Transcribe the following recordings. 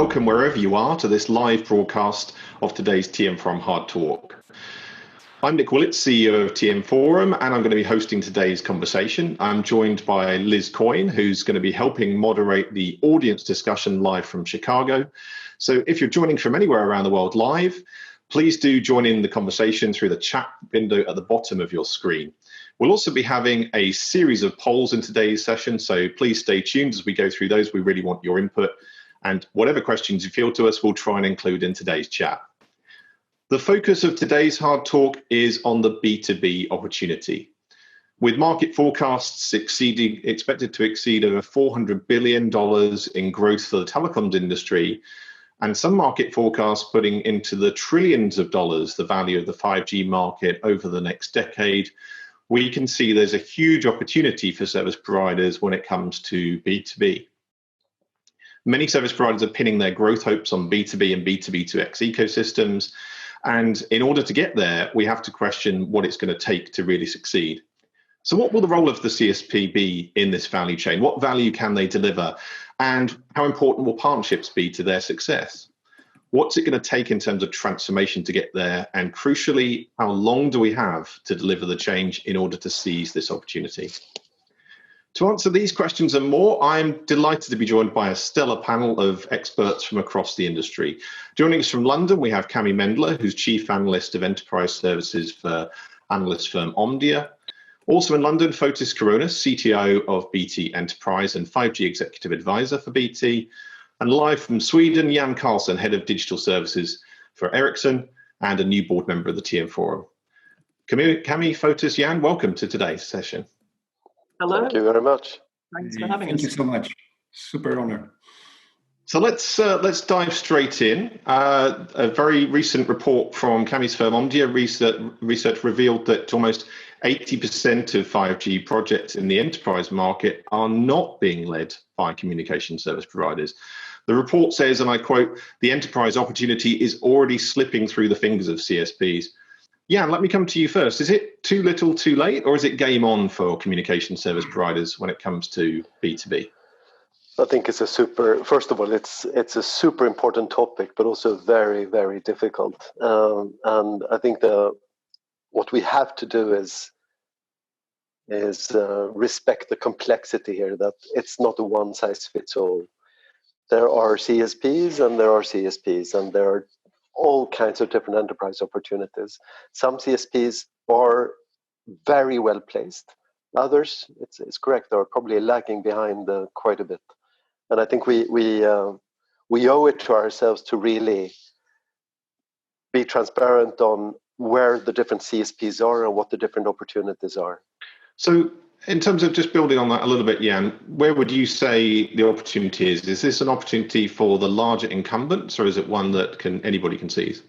welcome wherever you are to this live broadcast of today's TM Forum Hard Talk. I'm Nik Willetts, CEO of TM Forum, and I'm going to be hosting today's conversation. I'm joined by Liz Coyne, who's going to be helping moderate the audience discussion live from Chicago. So if you're joining from anywhere around the world live, please do join in the conversation through the chat window at the bottom of your screen. We'll also be having a series of polls in today's session, so please stay tuned as we go through those. We really want your input, and whatever questions you field to us, we'll try and include in today's chat. The focus of today's hard talk is on the B2B opportunity. With market forecasts expected to exceed over $400 billion in growth for the telecoms industry, and some market forecasts putting into the trillions of dollars the value of the 5G market over the next decade, we can see there's a huge opportunity for service providers when it comes to B2B. Many service providers are pinning their growth hopes on B2B and B2B2X ecosystems. And in order to get there, we have to question what it's going to take to really succeed. So what will the role of the CSP be in this value chain? What value can they deliver? And how important will partnerships be to their success? What's it going to take in terms of transformation to get there? And crucially, how long do we have to deliver the change in order to seize this opportunity? To answer these questions and more, I'm delighted to be joined by a stellar panel of experts from across the industry. Joining us from London, we have Camille Mendler, who's Chief Analyst of Enterprise Services for analyst firm Omdia. Also in London, Fotis Karonis, CTIO of BT Enterprise and 5G Executive Advisor for BT. And live from Sweden, Jan Karlsson, Head of Digital Services for Ericsson and a new board member of the TM Forum. Camille, Fotis, Jan, welcome to today's session. Hello. Thank you very much. Thanks for having us. Thank you so much. Super honor. So let's dive straight in. A very recent report from Camille's firm Omdia research revealed that almost 80% of 5G projects in the enterprise market are not being led by communication service providers. The report says, and I quote, "The enterprise opportunity is already slipping through the fingers of CSPs." Jan, let me come to you first. Is it too little too late, or is it game on for communication service providers when it comes to B2B? I think it's first of all, it's a super important topic, but also very, very difficult. And I think what we have to do is respect the complexity here, that it's not a one size fits all. There are CSPs and there are CSPs, and there are all kinds of different enterprise opportunities. Some CSPs are very well placed. Others, it's correct, are probably lagging behind quite a bit. And I think we owe it to ourselves to really be transparent on where the different CSPs are and what the different opportunities are. So in terms of just building on that a little bit, Jan, where would you say the opportunity is? Is this an opportunity for the larger incumbents, or is it one that anybody can seize?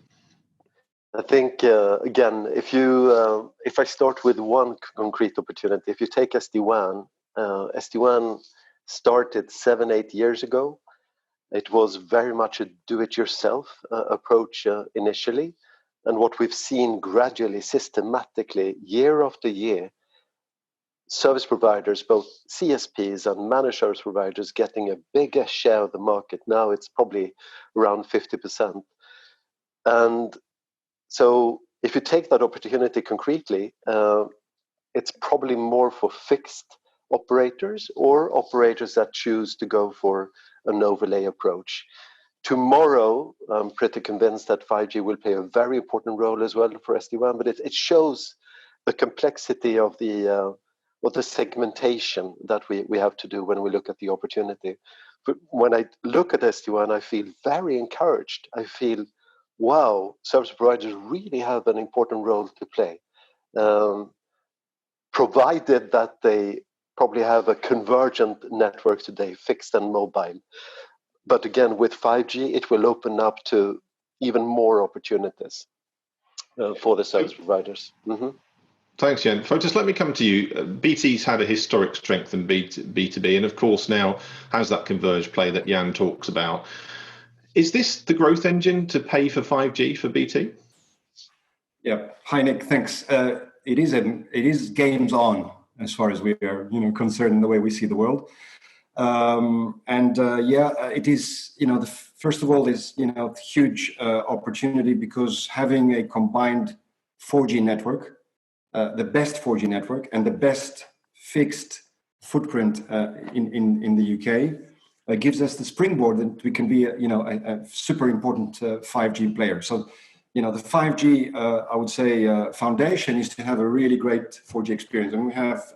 I think, again, if I start with one concrete opportunity, if you take SD-WAN, SD-WAN started 7-8 years ago. It was very much a do-it-yourself approach initially. And what we've seen gradually, systematically, year after year, service providers, both CSPs and managed service providers, getting a bigger share of the market. Now it's probably around 50%. And so if you take that opportunity concretely, it's probably more for fixed operators or operators that choose to go for an overlay approach. Tomorrow, I'm pretty convinced that 5G will play a very important role as well for SD-WAN, but it shows the complexity of the segmentation that we have to do when we look at the opportunity. But when I look at SD-WAN, I feel very encouraged. I feel, wow, service providers really have an important role to play, provided that they probably have a convergent network today, fixed and mobile. But again, with 5G, it will open up to even more opportunities for the service providers. Mm-hmm. Thanks, Jan. Fotis, let me come to you. BT's had a historic strength in B2B, and of course now has that converged play that Jan talks about. Is this the growth engine to pay for 5G for BT? Yeah. Hi, Nick. Thanks. It is games on as far as we are, concerned in the way we see the world. It is, first of all, is, huge opportunity because having a combined 4G network, the best 4G network and the best fixed footprint in the UK gives us the springboard that we can be, a super important 5G player. So, the 5G, I would say, foundation is to have a really great 4G experience. And we have,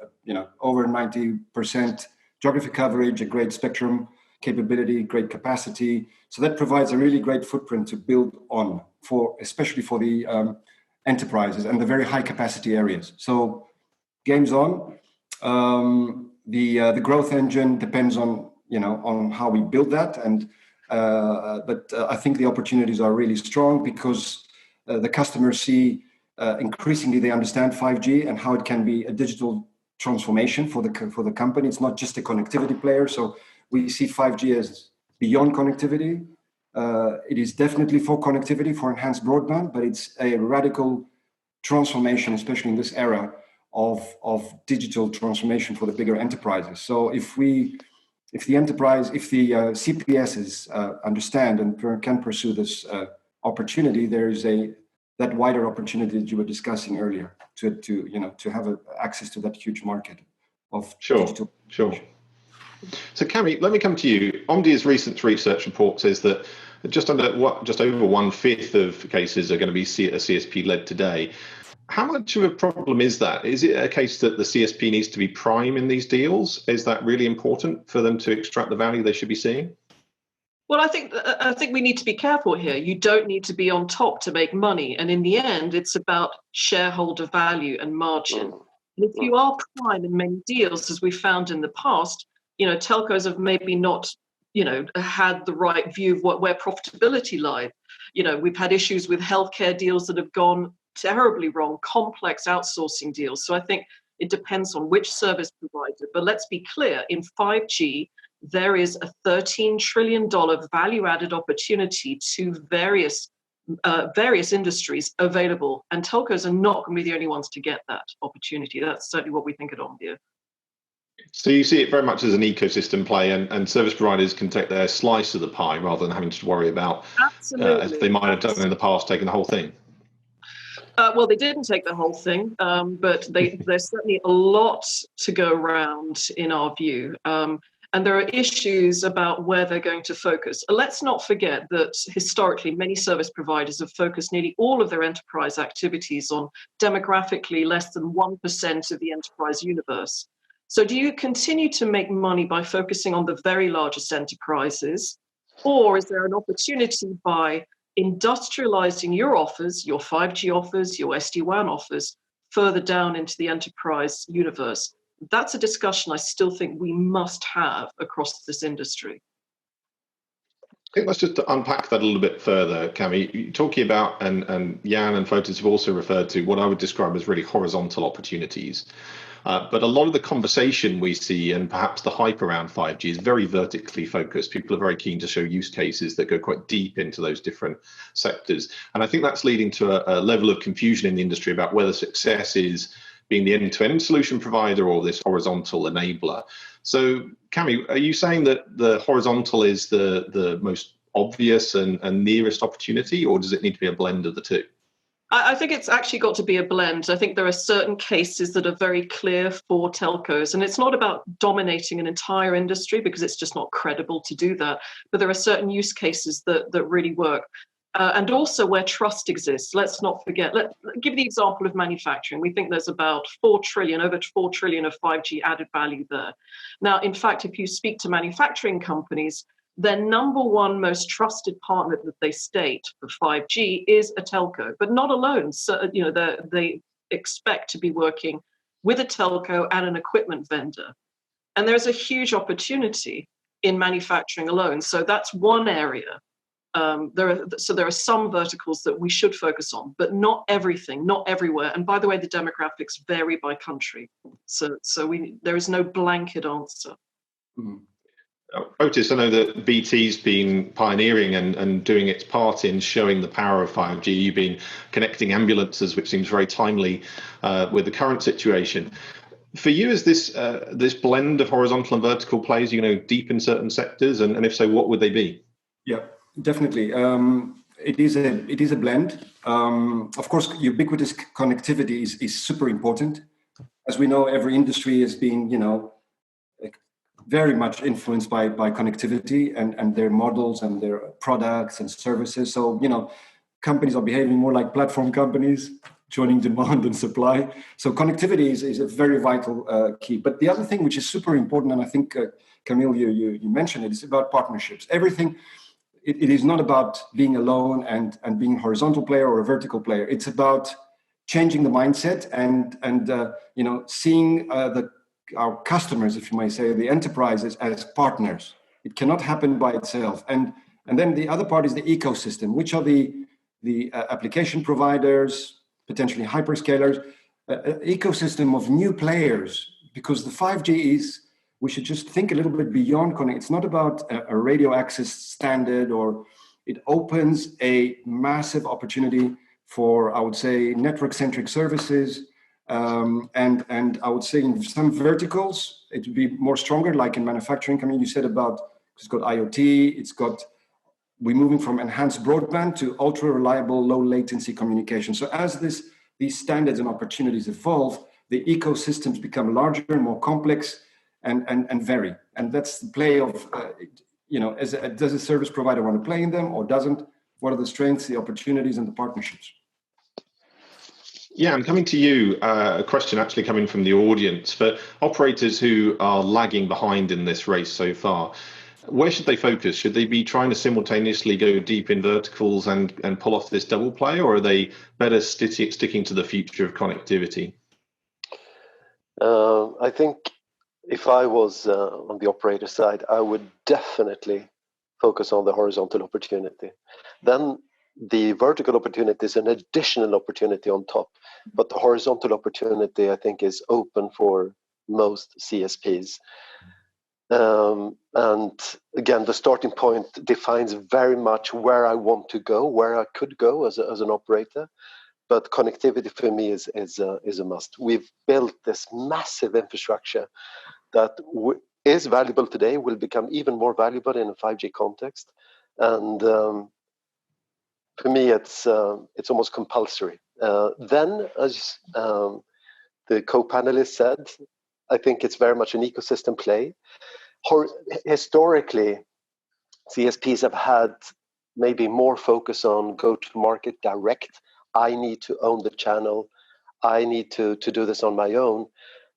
over 90% geography coverage, a great spectrum capability, great capacity. So that provides a really great footprint to build on, especially for the enterprises and the very high capacity areas. So game's on. The growth engine depends on, on how we build that. But I think the opportunities are really strong because the customers see increasingly they understand 5G and how it can be a digital transformation for the company. It's not just a connectivity player. So we see 5G as beyond connectivity. It is definitely for connectivity, for enhanced broadband, but it's a radical transformation, especially in this era of digital transformation for the bigger enterprises. So if the CPSs understand and can pursue this opportunity, there is that wider opportunity that you were discussing earlier to have access to that huge market of digital. Sure. So Camille, let me come to you. Omdia's recent research report says that just over 1/5 of cases are going to be CSP led today. How much of a problem is that? Is it a case that the CSP needs to be prime in these deals? Is that really important for them to extract the value they should be seeing? Well, I think we need to be careful here. You don't need to be on top to make money. And in the end, it's about shareholder value and margin. And if you are prime in many deals, as we found in the past, telcos have maybe not, had the right view of where profitability lies. We've had issues with healthcare deals that have gone terribly wrong, complex outsourcing deals. So I think it depends on which service provider. But let's be clear, in 5G, there is a $13 trillion value-added opportunity to various industries available, and telcos are not going to be the only ones to get that opportunity. That's certainly what we think at Omdia. So you see it very much as an ecosystem play, and service providers can take their slice of the pie rather than having to worry about, as they might have done in the past, taking the whole thing. Well, they didn't take the whole thing, but there's certainly a lot to go around in our view. And there are issues about where they're going to focus. Let's not forget that historically, many service providers have focused nearly all of their enterprise activities on demographically less than 1% of the enterprise universe. So do you continue to make money by focusing on the very largest enterprises? Or is there an opportunity by industrializing your offers, your 5G offers, your SD-WAN offers, further down into the enterprise universe? That's a discussion I still think we must have across this industry. I think let's just unpack that a little bit further, Camille. You're talking about, and Jan and Fotis have also referred to what I would describe as really horizontal opportunities. But a lot of the conversation we see and perhaps the hype around 5G is very vertically focused. People are very keen to show use cases that go quite deep into those different sectors. And I think that's leading to a level of confusion in the industry about whether success is being the end-to-end solution provider or this horizontal enabler. So, Camille, are you saying that the horizontal is the most obvious and nearest opportunity, or does it need to be a blend of the two? I think it's actually got to be a blend. I think there are certain cases that are very clear for telcos, and it's not about dominating an entire industry because it's just not credible to do that. But there are certain use cases that really work. And also where trust exists. Let's not forget, give the example of manufacturing. We think there's about over 4 trillion of 5G added value there. Now, in fact, if you speak to manufacturing companies, their number one most trusted partner that they state for 5G is a telco, but not alone. So, they expect to be working with a telco and an equipment vendor. And there's a huge opportunity in manufacturing alone. So that's one area. There are some verticals that we should focus on, but not everything, not everywhere. And by the way, the demographics vary by country. So there is no blanket answer. Fotis, I know that BT's been pioneering and doing its part in showing the power of 5G. You've been connecting ambulances, which seems very timely with the current situation. For you, is this this blend of horizontal and vertical plays, deep in certain sectors, and if so, what would they be? Yeah, definitely. It is a blend. Of course, ubiquitous connectivity is super important. As we know, every industry is being, very much influenced by connectivity and their models and their products and services. So, companies are behaving more like platform companies, joining demand and supply. So connectivity is a very vital key. But the other thing which is super important, and I think, Camille, you mentioned it, is about partnerships. Everything, it is not about being alone and being a horizontal player or a vertical player. It's about changing the mindset and seeing our customers, if you may say, the enterprises as partners. It cannot happen by itself. And then the other part is the ecosystem, which are the application providers, potentially hyperscalers, ecosystem of new players, because the 5G is, we should just think a little bit beyond connect. It's not about a radio access standard, or it opens a massive opportunity for, I would say, network-centric services. And I would say in some verticals, it would be more stronger, like in manufacturing. Camille, you said about, it's got IoT, we're moving from enhanced broadband to ultra reliable, low latency communication. So as these standards and opportunities evolve, the ecosystems become larger and more complex and vary. And that's the play of, does a service provider want to play in them or doesn't? What are the strengths, the opportunities, and the partnerships? Yeah, I'm coming to you. A question actually coming from the audience. For operators who are lagging behind in this race so far, where should they focus? Should they be trying to simultaneously go deep in verticals and pull off this double play, or are they better sticking to the future of connectivity? I think if I was on the operator side, I would definitely focus on the horizontal opportunity. Then the vertical opportunity is an additional opportunity on top, but the horizontal opportunity, I think, is open for most CSPs. And again, the starting point defines very much where I want to go, where I could go as an operator. But connectivity for me is a must. We've built this massive infrastructure that is valuable today, will become even more valuable in a 5G context. And for me, it's almost compulsory. Then, as the co-panelist said, I think it's very much an ecosystem play. Historically, CSPs have had maybe more focus on go-to-market direct. I need to own the channel. I need to do this on my own.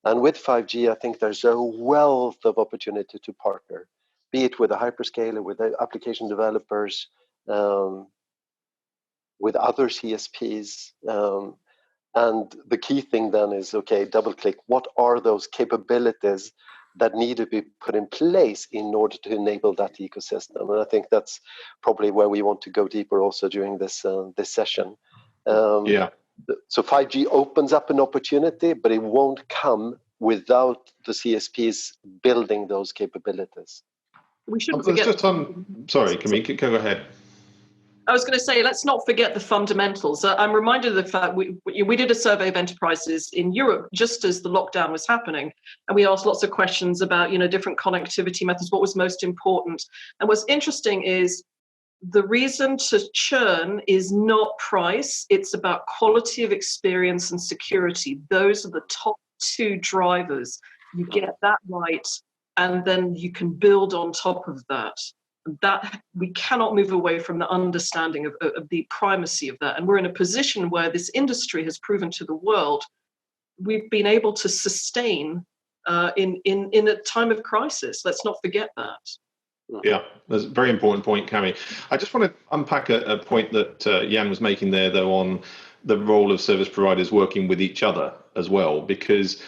And with 5G, I think there's a wealth of opportunity to partner, be it with a hyperscaler, with the application developers, with other CSPs. And the key thing then is, okay, double click, what are those capabilities that need to be put in place in order to enable that ecosystem? And I think that's probably where we want to go deeper also during this session. So 5G opens up an opportunity, but it won't come without the CSPs building those capabilities. We shouldn't forget. Sorry, Camille, go ahead. I was going to say, let's not forget the fundamentals. I'm reminded of the fact we did a survey of enterprises in Europe just as the lockdown was happening, and we asked lots of questions about different connectivity methods, what was most important. And what's interesting is the reason to churn is not price; it's about quality of experience and security. Those are the top two drivers. You get that right, and then you can build on top of that. That we cannot move away from the understanding of the primacy of that. And we're in a position where this industry has proven to the world we've been able to sustain in a time of crisis. Let's not forget that. Yeah, that's a very important point, Camille. I just want to unpack a point that Jan was making there, though, on the role of service providers working with each other as well, because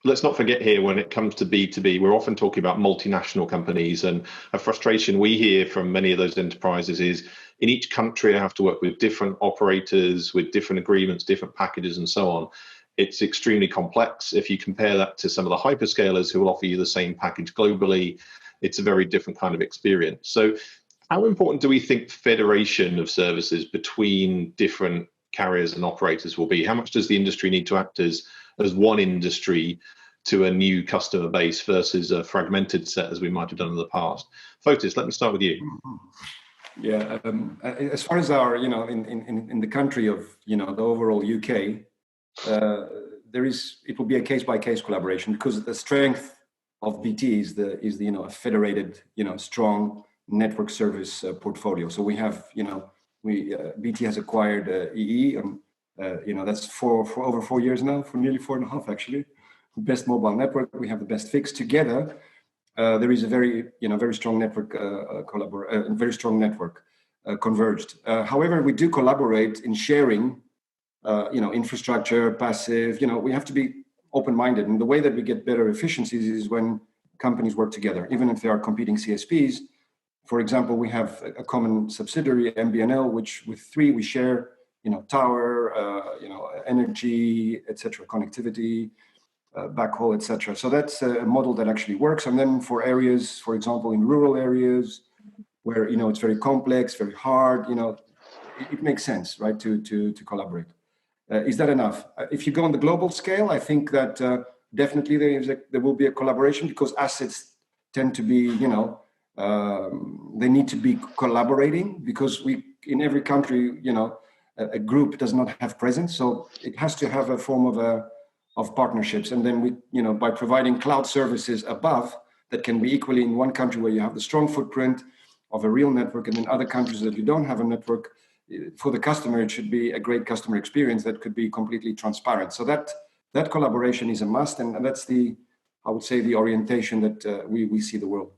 let's not forget here, when it comes to B2B, we're often talking about multinational companies, and a frustration we hear from many of those enterprises is in each country I have to work with different operators, with different agreements, different packages, and so on. It's extremely complex. If you compare that to some of the hyperscalers who will offer you the same package globally, it's a very different kind of experience. So how important do we think federation of services between different carriers and operators will be? How much does the industry need to act as one industry to a new customer base versus a fragmented set as we might have done in the past. Fotis, let me start with you. Yeah, as far as our, in the country of, the overall UK, it will be a case-by-case collaboration, because the strength of BT is the a federated, strong network service portfolio. So we have, BT has acquired EE, that's for over 4 years now, for nearly 4.5 actually. Best mobile network. We have the best fixed. Together, there is a very strong network very strong network converged. However, we do collaborate in sharing, infrastructure, passive. We have to be open-minded, and the way that we get better efficiencies is when companies work together, even if they are competing CSPs. For example, we have a common subsidiary, MBNL, which with 3 we share, tower, energy, etc., connectivity, backhaul, etc. So that's a model that actually works. And then for areas, for example, in rural areas where it's very complex, very hard, it makes sense, right, to collaborate. Is that enough? If you go on the global scale, I think that definitely there will be a collaboration, because assets tend to be, they need to be collaborating, because in every country, a group does not have presence, so it has to have a form of partnerships. And then by providing cloud services above that can be equally in one country where you have the strong footprint of a real network, and in other countries that you don't have a network, for the customer, it should be a great customer experience that could be completely transparent. So that collaboration is a must, and that's I would say, the orientation that we see the world.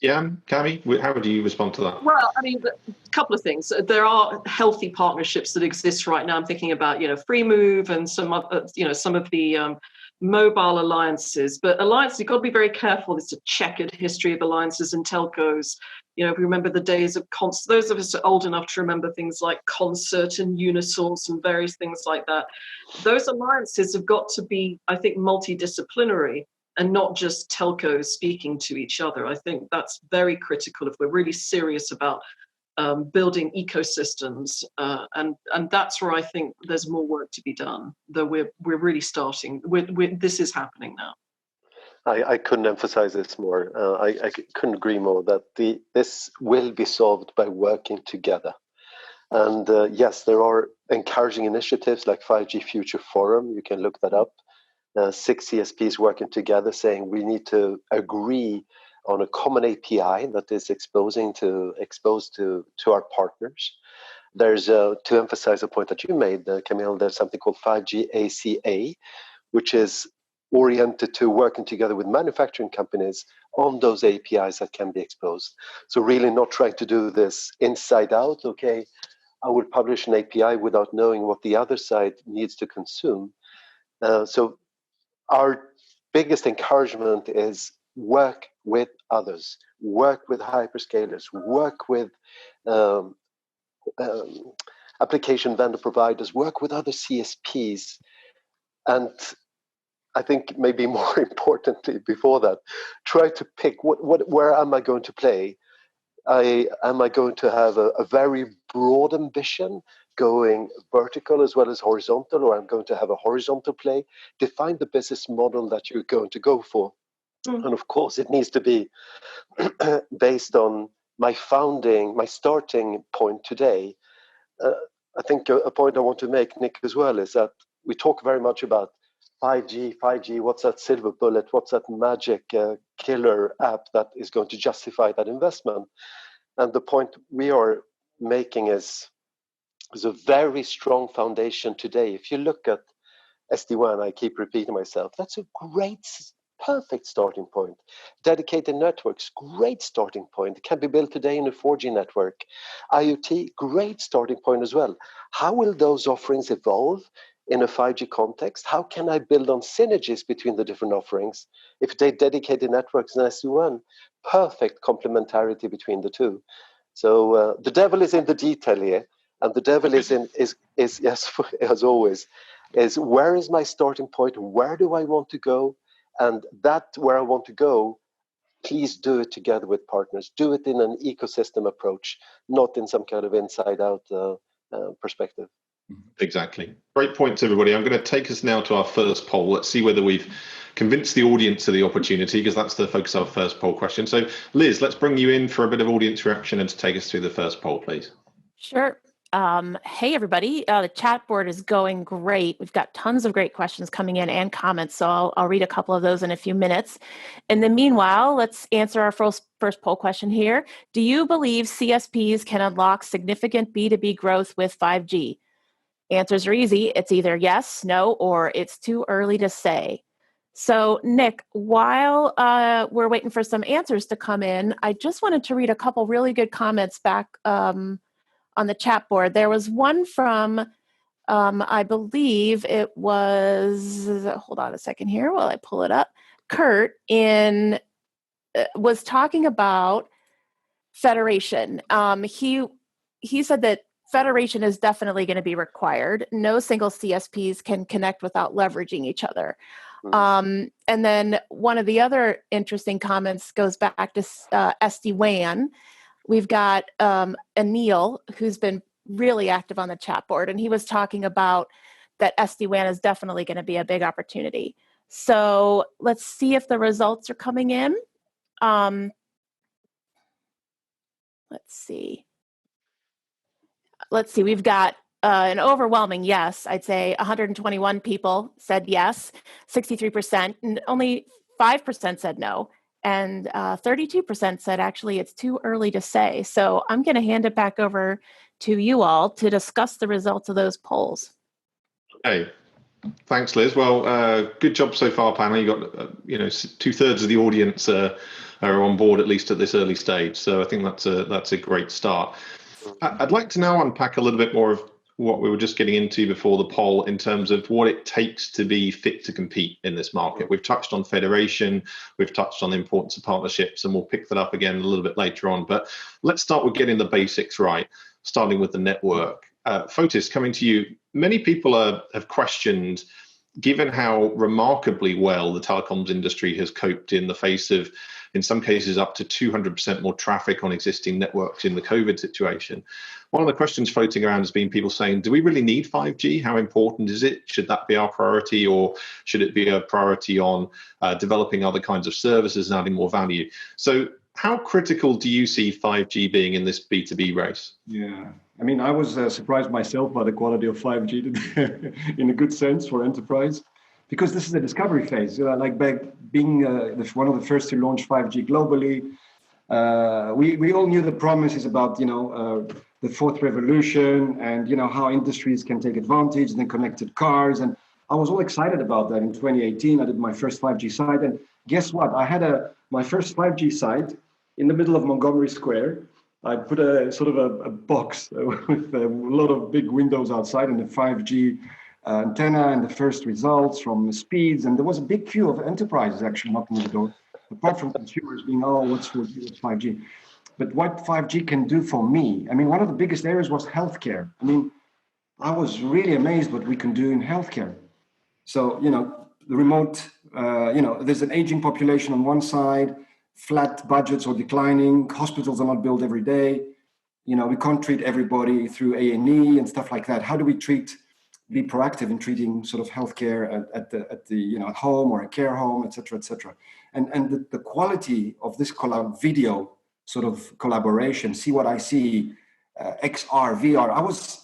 Yeah, Camille, how would you respond to that? Well, I mean, a couple of things. There are healthy partnerships that exist right now. I'm thinking about, Free Move and some of the mobile alliances. But alliances, you've got to be very careful. There's a checkered history of alliances and telcos. If we remember the days of those of us are old enough to remember things like Concert and Unisource and various things like that. Those alliances have got to be, I think, multidisciplinary, and not just telcos speaking to each other. I think that's very critical if we're really serious about building ecosystems, and that's where I think there's more work to be done. Though we're really starting. This is happening now. I couldn't emphasize this more. I couldn't agree more that this will be solved by working together. And yes, there are encouraging initiatives like 5G Future Forum. You can look that up. 6 CSPs working together, saying we need to agree on a common API that is exposed to our partners. There's to emphasize a point that you made, Camille. There's something called 5G ACA, which is oriented to working together with manufacturing companies on those APIs that can be exposed. So really not trying to do this inside out. Okay, I will publish an API without knowing what the other side needs to consume. So our biggest encouragement is work with others, work with hyperscalers, work with application vendor providers, work with other CSPs. And I think maybe more importantly before that, try to pick where am I going to play? Am I going to have a very broad ambition going vertical as well as horizontal, or I'm going to have a horizontal play? Define the business model that you're going to go for. And of course, it needs to be based on my starting point today. I think a point I want to make, Nik, as well, is that we talk very much about 5G, what's that silver bullet, what's that magic killer app that is going to justify that investment? And the point we are making is a very strong foundation today. If you look at SD-WAN, I keep repeating myself, that's a perfect starting point. Dedicated networks, great starting point. It can be built today in a 4G network. IoT, great starting point as well. How will those offerings evolve in a 5G context? How can I build on synergies between the different offerings? If they dedicated networks and SD-WAN, perfect complementarity between the two. So the devil is in the detail here, and the devil is yes, as always, is where is my starting point? Where do I want to go? And that where I want to go, please do it together with partners. Do it in an ecosystem approach, not in some kind of inside-out perspective. Exactly. Great points, everybody. I'm going to take us now to our first poll. Let's see whether we've convinced the audience of the opportunity, because that's the focus of our first poll question. So, Liz, let's bring you in for a bit of audience reaction and to take us through the first poll, please. Sure. Hey, everybody. The chat board is going great. We've got tons of great questions coming in and comments, so I'll read a couple of those in a few minutes. In the meanwhile, let's answer our first poll question here. Do you believe CSPs can unlock significant B2B growth with 5G? Answers are easy. It's either yes, no, or it's too early to say. So, Nik, while we're waiting for some answers to come in, I just wanted to read a couple really good comments back on the chat board. There was one from, I believe it was, hold on a second here while I pull it up. Kurt was talking about federation. He said that federation is definitely going to be required. No single CSPs can connect without leveraging each other. And then one of the other interesting comments goes back to SD-WAN. We've got Anil, who's been really active on the chat board, and he was talking about that SD-WAN is definitely going to be a big opportunity. So let's see if the results are coming in. Let's see. We've got an overwhelming yes. I'd say 121 people said yes, 63%, and only 5% said no. And 32% said actually it's too early to say. So I'm going to hand it back over to you all to discuss the results of those polls. Okay, thanks, Liz. Well, good job so far, panel. You got 2/3 of the audience are on board, at least at this early stage. So I think that's a great start. I'd like to now unpack a little bit more of what we were just getting into before the poll in terms of what it takes to be fit to compete in this market. We've touched on federation, we've touched on the importance of partnerships, and we'll pick that up again a little bit later on. But let's start with getting the basics right, starting with the network. Fotis, coming to you, many people have questioned, given how remarkably well the telecoms industry has coped in the face of, in some cases, up to 200% more traffic on existing networks in the COVID situation. One of the questions floating around has been people saying, do we really need 5G? How important is it? Should that be our priority, or should it be a priority on developing other kinds of services and adding more value? So how critical do you see 5G being in this B2B race? Yeah, I mean, I was surprised myself by the quality of 5G in a good sense for enterprise, because this is a discovery phase. Like by being one of the first to launch 5G globally, we all knew the promises about, the fourth revolution and, how industries can take advantage and then connected cars. And I was all excited about that in 2018. I did my first 5G site. And guess what? I had my first 5G site in the middle of Montgomery Square. I put a sort of a box with a lot of big windows outside and a 5G antenna and the first results from the speeds. And there was a big queue of enterprises actually knocking on the door, apart from consumers being, oh, what's 4G, what's 5G? But what 5G can do for me, I mean, one of the biggest areas was healthcare. I mean, I was really amazed what we can do in healthcare. So, the remote, there's an aging population on one side, flat budgets are declining, hospitals are not built every day. We can't treat everybody through A&E and stuff like that. How do we be proactive in treating sort of healthcare at home or a care home, et cetera, and the quality of this video sort of collaboration, see what I see, XR, VR. I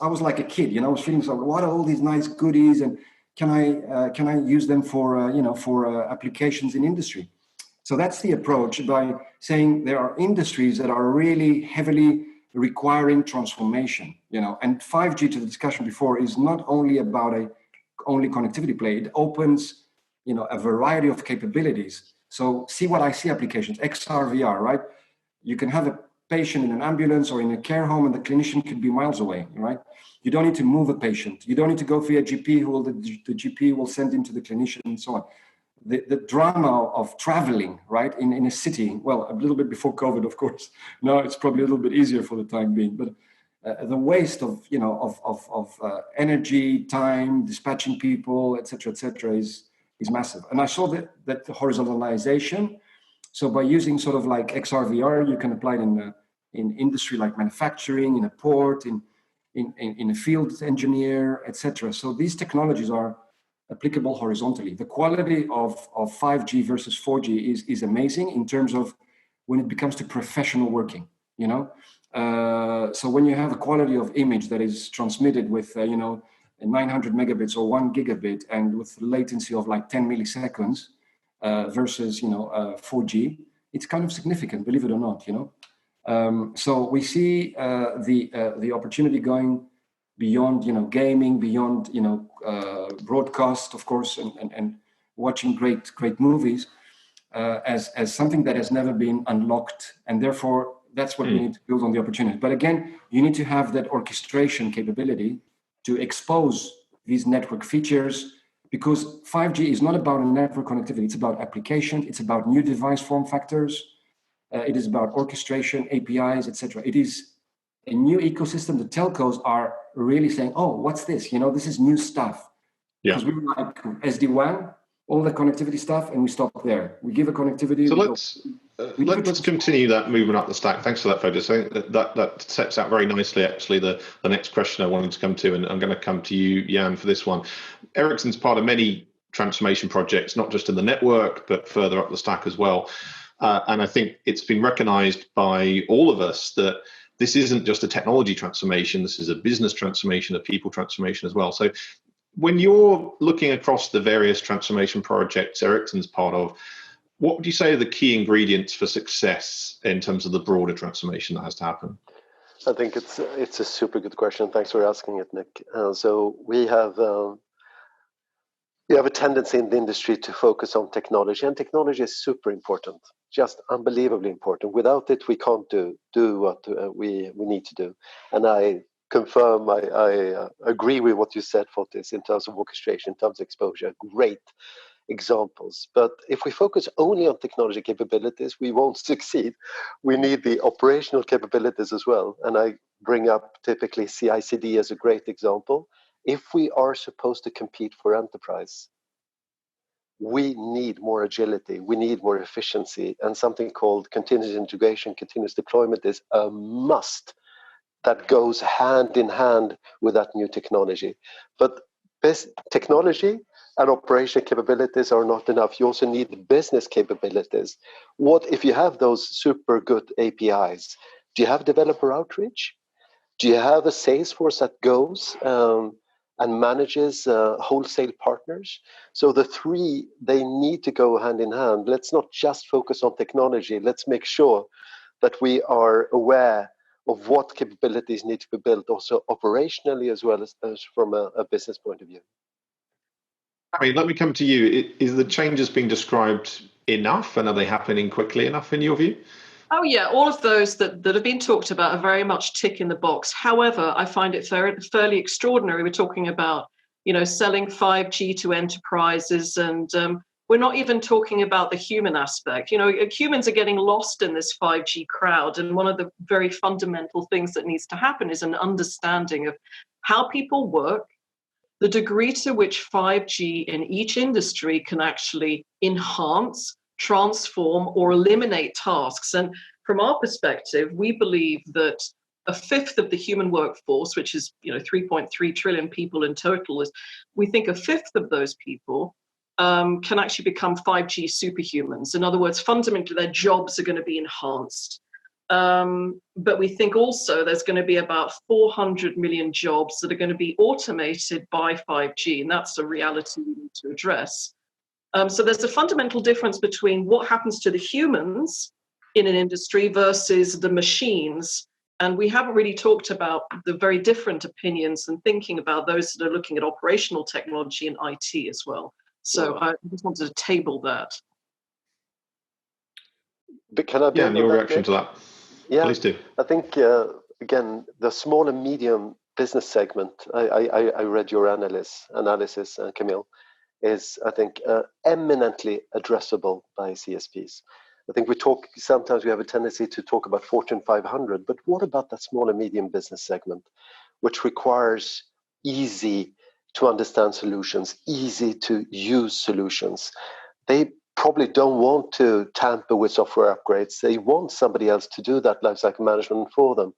was like a kid, I was feeling so. What are all these nice goodies, and can I use them for applications in industry? So that's the approach, by saying there are industries that are really heavily requiring transformation, and 5G, to the discussion before, is not only about only connectivity play. It opens, a variety of capabilities. So see what I see applications, XR, VR, right? You can have a patient in an ambulance or in a care home, and the clinician could be miles away, right? You don't need to move a patient. You don't need to go via GP, the GP will send him to the clinician, and so on. The drama of traveling, right, in a city, well, a little bit before COVID, of course. Now it's probably a little bit easier for the time being, but the waste of energy, time, dispatching people, et cetera, is massive. And I saw that the horizontalization. So by using sort of like XR VR, you can apply it in industry like manufacturing, in a port, in in a field engineer, etc. So these technologies are applicable horizontally. The quality of 5G versus 4G is amazing in terms of when it becomes to professional working, you know. So when you have a quality of image that is transmitted with, 900 megabits or 1 gigabit and with latency of like 10 milliseconds versus, 4G, it's kind of significant, believe it or not, you know. So we see the opportunity going beyond, gaming, beyond, broadcast, of course, and watching great movies as something that has never been unlocked. And therefore, that's what we need to build on the opportunity. But again, you need to have that orchestration capability to expose these network features, because 5G is not about a network connectivity. It's about application. It's about new device form factors. It is about orchestration, APIs, etc. It is a new ecosystem. The telcos are really saying, "Oh, what's this? This is new stuff." Yeah. Because we were like SD-WAN, all the connectivity stuff, and we stop there. We give a connectivity. So let's continue that movement up the stack. Thanks for that, Fotis. I think that sets out very nicely, actually, the next question I wanted to come to, and I'm going to come to you, Jan, for this one. Ericsson's part of many transformation projects, not just in the network, but further up the stack as well. And I think it's been recognized by all of us that this isn't just a technology transformation, this is a business transformation, a people transformation as well. So when you're looking across the various transformation projects Ericsson's part of, what would you say are the key ingredients for success in terms of the broader transformation that has to happen? I think it's a super good question. Thanks for asking it, Nick. So we have a tendency in the industry to focus on technology, and technology is super important, just unbelievably important. Without it, we can't do what we need to do. And I confirm, I agree with what you said, Fotis, in terms of orchestration, in terms of exposure. Great examples. But if we focus only on technology capabilities, we won't succeed. We need the operational capabilities as well. And I bring up typically CI/CD as a great example. If we are supposed to compete for enterprise, we need more agility, we need more efficiency, and something called continuous integration, continuous deployment is a must that goes hand in hand with that new technology. But technology and operation capabilities are not enough. You also need business capabilities. What if you have those super good APIs? Do you have developer outreach? Do you have a sales force that goes and manages wholesale partners? So the three, they need to go hand in hand. Let's not just focus on technology. Let's make sure that we are aware of what capabilities need to be built also operationally as well as from a business point of view. I mean, let me come to you. Is the changes being described enough, and are they happening quickly enough in your view? Oh yeah, all of those that have been talked about are very much tick in the box. However, I find it fairly extraordinary. We're talking about, selling 5G to enterprises, and we're not even talking about the human aspect. Humans are getting lost in this 5G crowd, and one of the very fundamental things that needs to happen is an understanding of how people work, the degree to which 5G in each industry can actually enhance, transform, or eliminate tasks. And from our perspective, we believe that a fifth of the human workforce, which is 3.3 trillion people in total, we think a fifth of those people can actually become 5G superhumans. In other words, fundamentally, their jobs are going to be enhanced. But we think also there's going to be about 400 million jobs that are going to be automated by 5G, and that's a reality we need to address. So there's a fundamental difference between what happens to the humans in an industry versus the machines. And we haven't really talked about the very different opinions and thinking about those that are looking at operational technology and IT as well. So I just wanted to table that. But can I build on your reaction to that? Yeah, please do. I think, again, the small and medium business segment, I read your analysis, Camille, is, I think, eminently addressable by CSPs. I think sometimes we have a tendency to talk about Fortune 500, but what about that small and medium business segment, which requires easy to understand solutions, easy to use solutions? They probably don't want to tamper with software upgrades. They want somebody else to do that lifecycle management for them.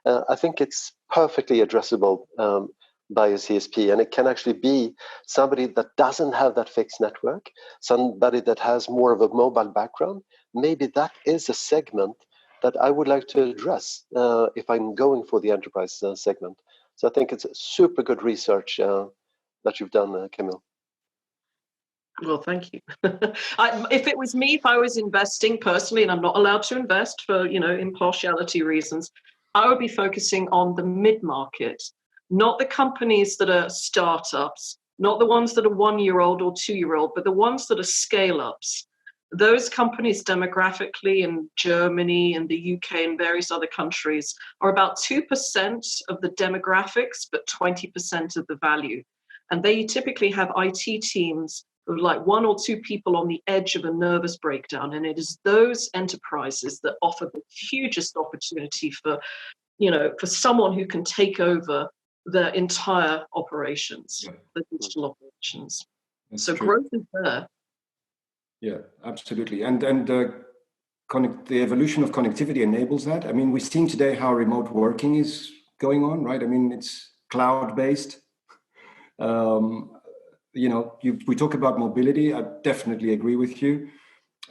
I think it's perfectly addressable by a CSP, and it can actually be somebody that doesn't have that fixed network, somebody that has more of a mobile background. Maybe that is a segment that I would like to address if I'm going for the enterprise segment. So I think it's super good research that you've done, Camille. Well, thank you. If it was me, if I was investing personally, and I'm not allowed to invest for, impartiality reasons, I would be focusing on the mid-market, not the companies that are startups, not the ones that are 1-year-old or 2-year-old, but the ones that are scale-ups. Those companies demographically in Germany and the UK and various other countries are about 2% of the demographics, but 20% of the value. And they typically have IT teams of like 1 or 2 people on the edge of a nervous breakdown. And it is those enterprises that offer the hugest opportunity for, for someone who can take over the entire operations, the digital operations. That's so true. Growth is there. Yeah, absolutely. And the evolution of connectivity enables that. I mean, we've seen today how remote working is going on, right? I mean, it's cloud-based. We talk about mobility. I definitely agree with you.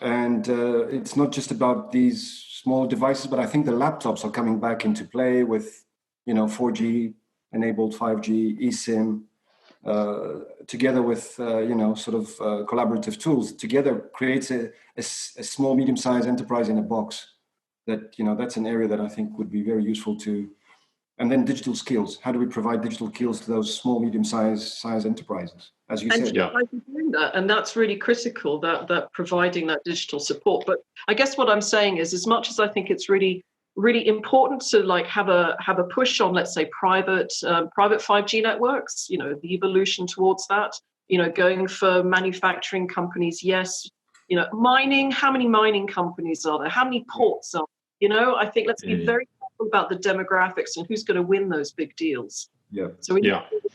And it's not just about these small devices, but I think the laptops are coming back into play with, 4G enabled 5G, eSIM, together with, collaborative tools, together creates a small, medium-sized enterprise in a box. That's an area that I think would be very useful to. And then digital skills. How do we provide digital skills to those small, medium-sized enterprises? As you said, yeah, doing that, and that's really critical. That providing that digital support. But I guess what I'm saying is, as much as I think it's really important to have a push on, let's say, private 5G networks. The evolution towards that. Going for manufacturing companies. Yes. Mining. How many mining companies are there? How many ports are there? I think let's be very about the demographics and who's going to win those big deals. Yeah. So we need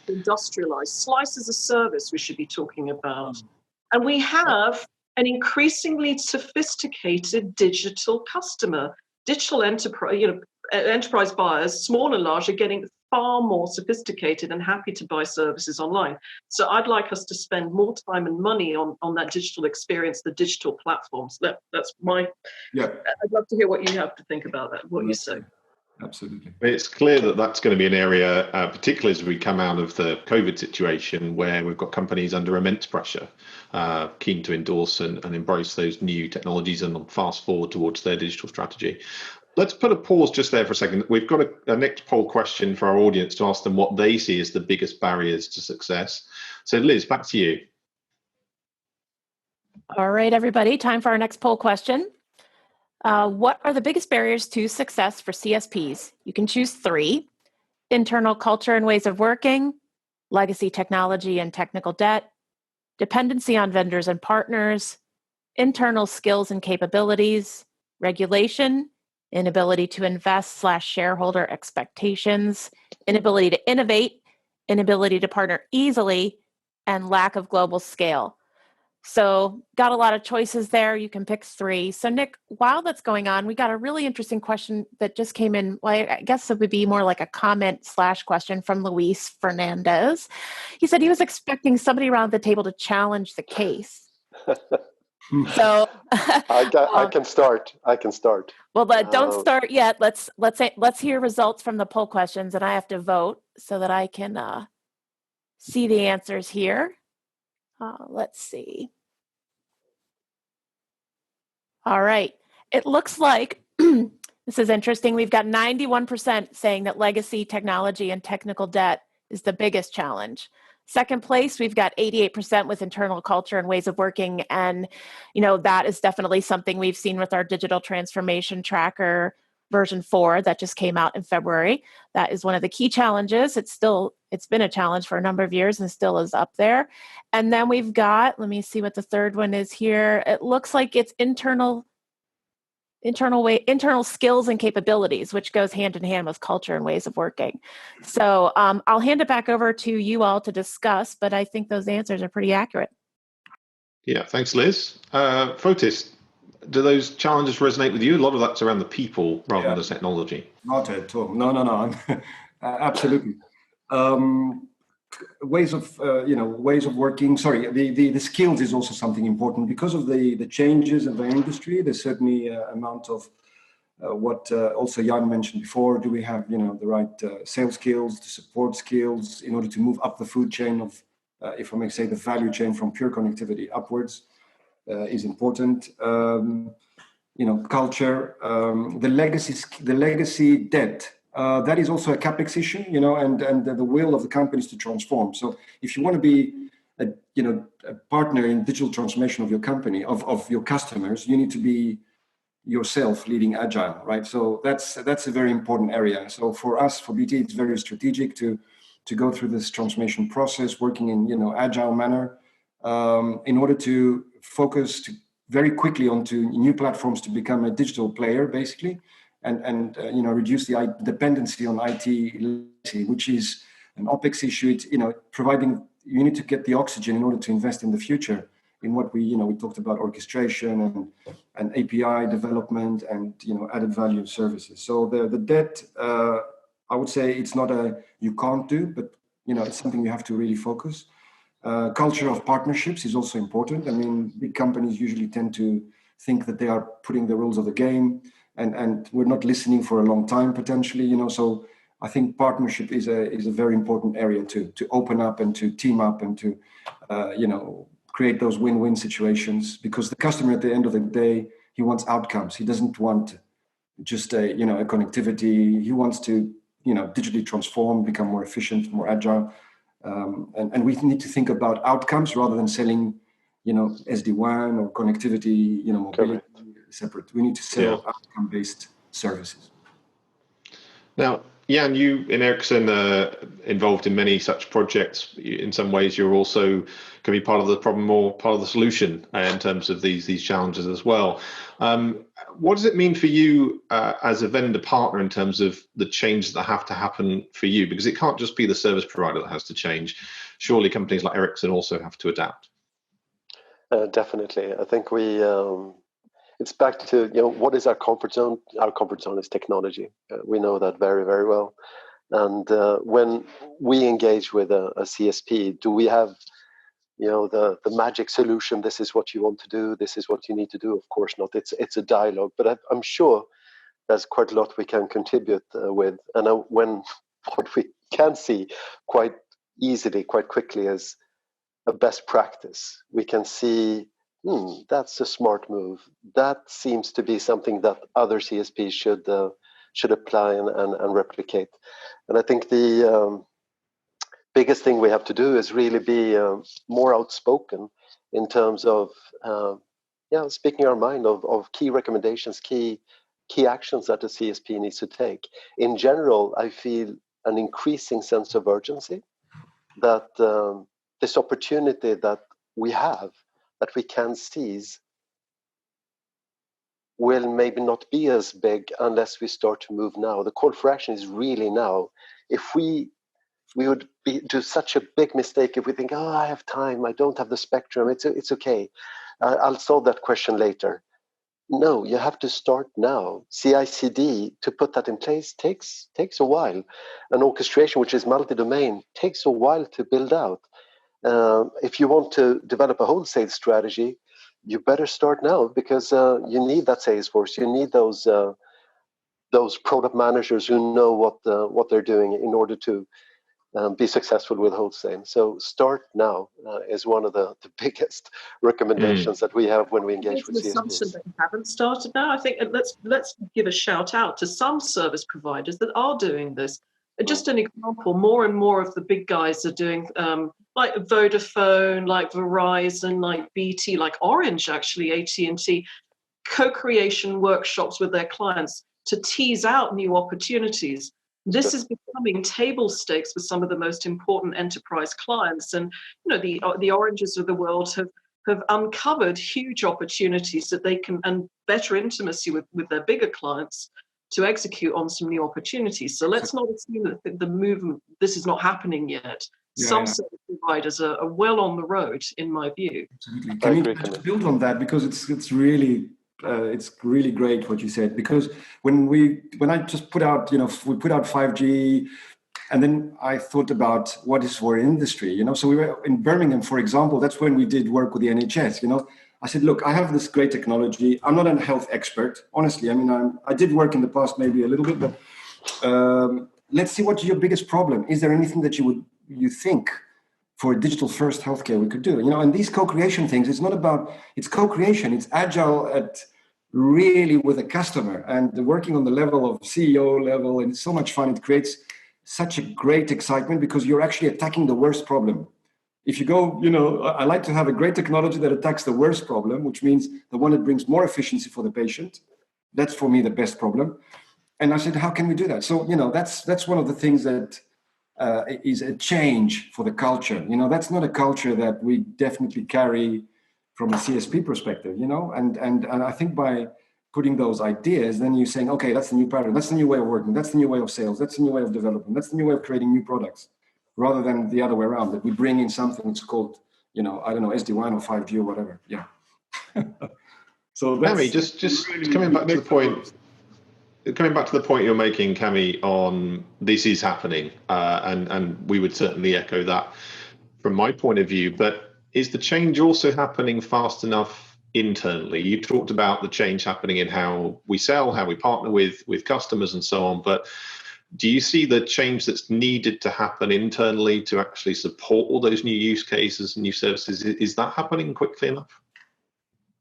to industrialize. Slice as a service we should be talking about. And we have an increasingly sophisticated digital customer. Digital enterprise buyers, small and large, are getting far more sophisticated and happy to buy services online. So I'd like us to spend more time and money on that digital experience, the digital platforms. That's my... Yeah. I'd love to hear what you have to think about that, what you say. Absolutely. It's clear that that's going to be an area, particularly as we come out of the COVID situation, where we've got companies under immense pressure, keen to endorse and embrace those new technologies and fast forward towards their digital strategy. Let's put a pause just there for a second. We've got a next poll question for our audience to ask them what they see as the biggest barriers to success. So Liz, back to you. All right, everybody, time for our next poll question. What are the biggest barriers to success for CSPs? You can choose 3: internal culture and ways of working, legacy technology and technical debt, dependency on vendors and partners, internal skills and capabilities, regulation, inability to invest / shareholder expectations, inability to innovate, inability to partner easily, and lack of global scale. So got a lot of choices there. You can pick 3. So Nik, while that's going on, we got a really interesting question that just came in. Well, I guess it would be more like a comment / question from Luis Fernandez. He said he was expecting somebody around the table to challenge the case. So I can start. Well, but don't start yet. Let's hear results from the poll questions, and I have to vote so that I can see the answers here. Let's see. All right. It looks like, this is interesting, we've got 91% saying that legacy technology and technical debt is the biggest challenge. Second place, we've got 88% with internal culture and ways of working. And, that is definitely something we've seen with our digital transformation tracker version 4 that just came out in February. That is one of the key challenges. It's been a challenge for a number of years and still is up there. And then we've got, let me see what the third one is here. It looks like it's internal skills and capabilities, which goes hand in hand with culture and ways of working. So I'll hand it back over to you all to discuss, but I think those answers are pretty accurate. Yeah, thanks, Liz. Fotis, do those challenges resonate with you? A lot of that's around the people rather than the technology. Not at all. No. Absolutely. Ways of working. Sorry, the skills is also something important because of the changes in the industry. There's certainly amount of what also Jan mentioned before. Do we have the right sales skills, the support skills in order to move up the food chain of, if I may say, the value chain from pure connectivity upwards is important. Culture, the legacy debt. That is also a capex issue, and the will of the companies to transform. So if you want to be a partner in digital transformation of your company, of your customers, you need to be yourself leading agile, right? So that's a very important area. So for us, for BT, it's very strategic to go through this transformation process, working in agile manner, in order to focus very quickly onto new platforms to become a digital player, basically. And reduce the dependency on IT, which is an OpEx issue. It's, providing, you need to get the oxygen in order to invest in the future in what we talked about, orchestration and API development and, added value services. So the debt, I would say it's not you can't do, but, it's something you have to really focus. Culture of partnerships is also important. I mean, big companies usually tend to think that they are putting the rules of the game, and we're not listening for a long time potentially, so I think partnership is a very important area to open up and to team up and to create those win-win situations, because the customer at the end of the day, he wants outcomes. He doesn't want just a connectivity. He wants to digitally transform, become more efficient, more agile, and we need to think about outcomes rather than selling SD-WAN or connectivity, mobility. Separate. We need to sell outcome-based services. Now, Jan, you in Ericsson are involved in many such projects. In some ways, you're also can be part of the problem or part of the solution in terms of these challenges as well. What does it mean for you as a vendor partner in terms of the changes that have to happen for you? Because it can't just be the service provider that has to change. Surely companies like Ericsson also have to adapt. Definitely. I think it's back to what is our comfort zone. Our comfort zone is technology. We know that very, very well. And when we engage with a CSP, do we have the magic solution? This is what you want to do. This is what you need to do. Of course not. It's a dialogue, but I'm sure there's quite a lot we can contribute with. And what we can see quite easily, quite quickly, is a best practice. We can see. That's a smart move. That seems to be something that other CSPs should apply and replicate. And I think the biggest thing we have to do is really be more outspoken in terms of speaking our mind of key recommendations, key actions that the CSP needs to take. In general, I feel an increasing sense of urgency that this opportunity that we have, that we can seize, will maybe not be as big unless we start to move now. The call for action is really now. If we would do such a big mistake if we think, I have time, I don't have the spectrum, it's okay, I'll solve that question later. No, you have to start now. CI/CD, to put that in place, takes a while. An orchestration, which is multi-domain, takes a while to build out. If you want to develop a wholesale strategy, you better start now, because you need that sales force. You need those product managers who know what they're doing in order to be successful with wholesale. So start now is one of the biggest recommendations that we have when we engage with CSPs. Assumption that you haven't started now. I think let's give a shout out to some service providers that are doing this. Just an example, more and more of the big guys are doing, like Vodafone, like Verizon, like BT, like Orange, actually, AT&T, co-creation workshops with their clients to tease out new opportunities. This is becoming table stakes with some of the most important enterprise clients. And the Oranges of the world have uncovered huge opportunities that they can, and better intimacy with their bigger clients, to execute on some new opportunities. So let's not assume that the movement, this is not happening yet. Some service providers are well on the road, in my view. Absolutely. Can you just build on that, because it's really great what you said, because when I just put out, we put out 5G, and then I thought about what is for industry, so we were in Birmingham, for example. That's when we did work with the NHS. I said, look, I have this great technology. I'm not a health expert, honestly. I mean, I did work in the past, maybe a little bit, but let's see what's your biggest problem. Is there anything that you think for a digital first healthcare we could do? And these co-creation things, it's co-creation, it's agile at really with a customer and working on the level of CEO level. And it's so much fun. It creates such a great excitement because you're actually attacking the worst problem. If you go, I like to have a great technology that attacks the worst problem, which means the one that brings more efficiency for the patient. That's for me the best problem. And I said, how can we do that? So, that's one of the things that is a change for the culture. That's not a culture that we definitely carry from a CSP perspective, and I think by putting those ideas, then you're saying, okay, that's the new pattern. That's the new way of working. That's the new way of sales. That's the new way of development. That's the new way of creating new products, rather than the other way around, that we bring in something that's called, SD-WAN or 5G or whatever. Yeah. So that's Camille, just really coming back to the point. Coming back to the point you're making, Camille, on this is happening, and we would certainly echo that from my point of view. But is the change also happening fast enough internally? You talked about the change happening in how we sell, how we partner with customers and so on. But do you see the change that's needed to happen internally to actually support all those new use cases and new services? Is that happening quickly enough?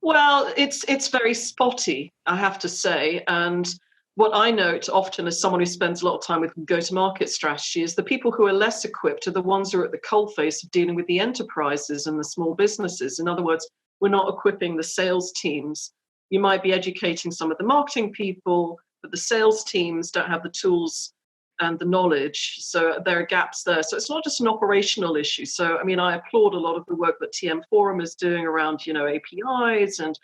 Well, it's very spotty, I have to say. And what I note often as someone who spends a lot of time with go-to-market strategy is the people who are less equipped are the ones who are at the coalface of dealing with the enterprises and the small businesses. In other words, we're not equipping the sales teams. You might be educating some of the marketing people, but the sales teams don't have the tools and the knowledge. So there are gaps there. So it's not just an operational issue. So, I mean, I applaud a lot of the work that TM Forum is doing around, APIs and,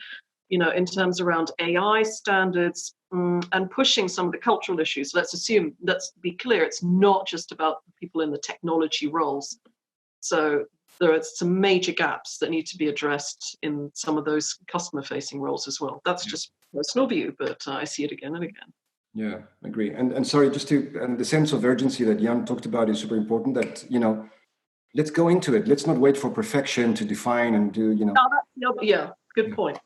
in terms around AI standards and pushing some of the cultural issues. Let's be clear, it's not just about the people in the technology roles. So there are some major gaps that need to be addressed in some of those customer-facing roles as well. That's just personal view, but I see it again and again. Yeah, I agree. And sorry, and the sense of urgency that Jan talked about is super important, that, let's go into it. Let's not wait for perfection to define and do, Yeah, good point.